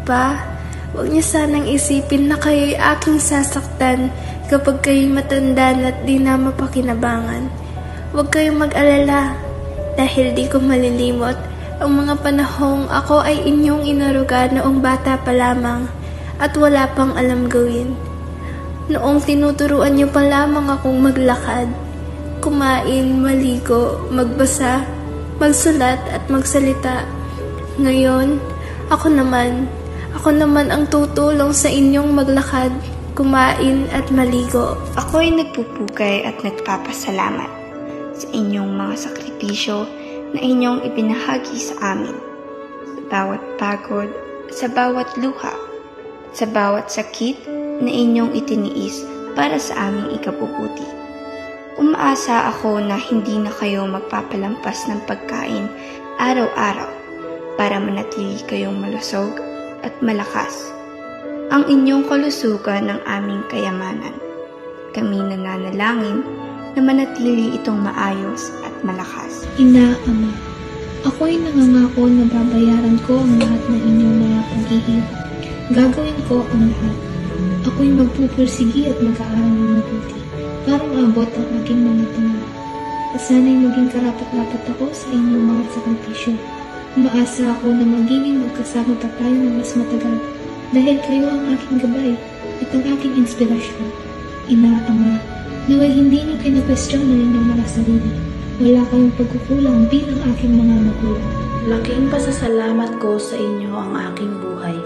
Pa, huwag niyo sanang isipin na kayo'y aking sasaktan kapag kayo'y matanda at di na mapakinabangan. Huwag kayong mag-alala dahil di ko malilimot ang mga panahong ako ay inyong inaruga noong bata pa lamang at wala pang alam gawin. Noong tinuturuan niyo pa lamang akong maglakad, kumain, maligo, magbasa, magsulat at magsalita. Ngayon, ako naman ang tutulong sa inyong maglakad, kumain at maligo. Ako'y nagpupugay at nagpapasalamat sa inyong mga sakripisyo na inyong ibinahagi sa amin. Sa bawat pagod, sa bawat luha, sa bawat sakit na inyong itiniis para sa aming ikabubuti. Umaasa ako na hindi na kayo magpapalampas ng pagkain araw-araw para manatili kayong malusog at malakas. Ang inyong kalusugan ng aming kayamanan. Kami nananalangin na manatili itong maayos at malakas. Ina, Ama, ako'y nangangako na babayaran ko ang lahat ng inyong mga paghihirap. Gagawin ko ang lahat. Ako'y magpupursigi at mag-aaral ng mabuti para maabot ang aking mga pangarap. Sana'y maging karapat-dapat ako sa inyong mga sakripisyo. Umaasa ako na magiging magkasama pa tayo ng mas matagal dahil kayo ang aking gabay at ang aking inspirasyon. Ina, Ama, naway hindi niyo kinakwestiyon ng inyong mga sarili. Wala kayong pagkukulang bilang aking mga magulang. Laking pasasalamat ko sa inyo ang aking buhay.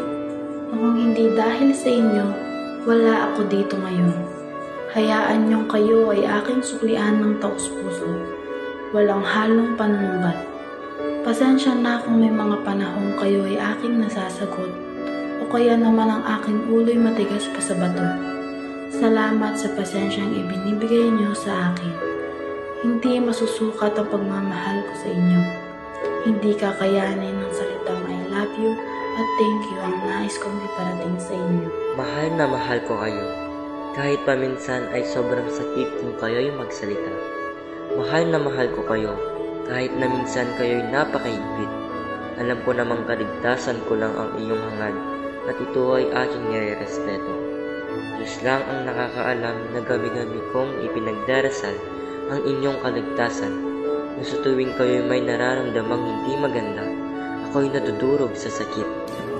Kung hindi dahil sa inyo, wala ako dito ngayon. Hayaan niyong kayo ay aking suklian ng taos-puso. Walang halong panunumbat. Pasensya na kung may mga panahong kayo ay aking nasasagot o kaya naman ang aking ulo'y matigas pa sa bato. Salamat sa pasensyang ibinibigay niyo sa akin. Hindi masusukat ang pagmamahal ko sa inyo. Hindi kakayanin ng salitang I love you at thank you ang nais kong iparating sa inyo. Mahal na mahal ko kayo. Kahit paminsan ay sobrang sakit kung kayo'y magsalita. Mahal na mahal ko kayo. Kahit na minsan kayo'y napakaigpit. Alam ko namang kaligtasan ko lang ang iyong hangad at ito ay aking nire-respeto. Diyos lang ang nakakaalam na gabi-gabi kong ipinagdarasal ang inyong kaligtasan. Na sa tuwing kayo'y may nararamdamang hindi maganda, ako'y natudurog sa sakit.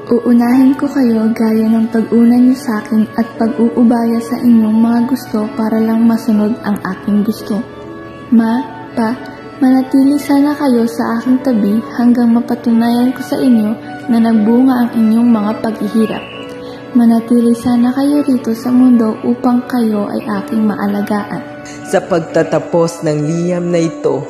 Uunahin ko kayo gaya ng pag-una niyo sa akin at pag-uubaya sa inyong mga gusto para lang masunod ang aking gusto. Ma, Pa, manatili sana kayo sa aking tabi hanggang mapatunayan ko sa inyo na nagbunga ang inyong mga paghihirap. Manatili sana kayo rito sa mundo upang kayo ay aking maalagaan. Sa pagtatapos ng liham na ito,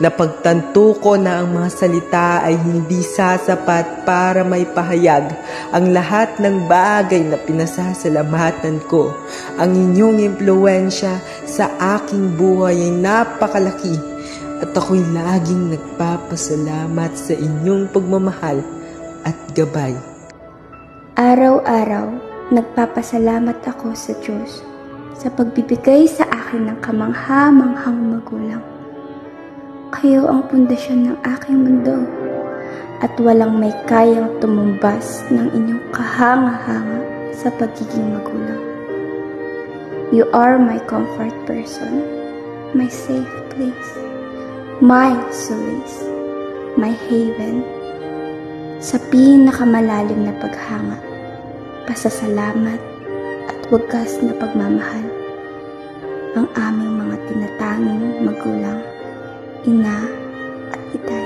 napagtanto ko na ang mga salita ay hindi sasapat para may pahayag ang lahat ng bagay na pinasasalamatan ko. Ang inyong impluwensya sa aking buhay ay napakalaki at ako'y laging nagpapasalamat sa inyong pagmamahal at gabay. Araw-araw, nagpapasalamat ako sa Diyos sa pagbibigay sa akin ng kamangha-manghang magulang. Kayo ang pundasyon ng aking mundo at walang may kayang tumumbas ng inyong kahanga-hanga sa pagiging magulang. You are my comfort person, my safe place, my solace, my haven. Sa pinakamalalim na paghanga, pasasalamat at wagas na pagmamahal, ang aming mga tinatanging magulang, ina at ita.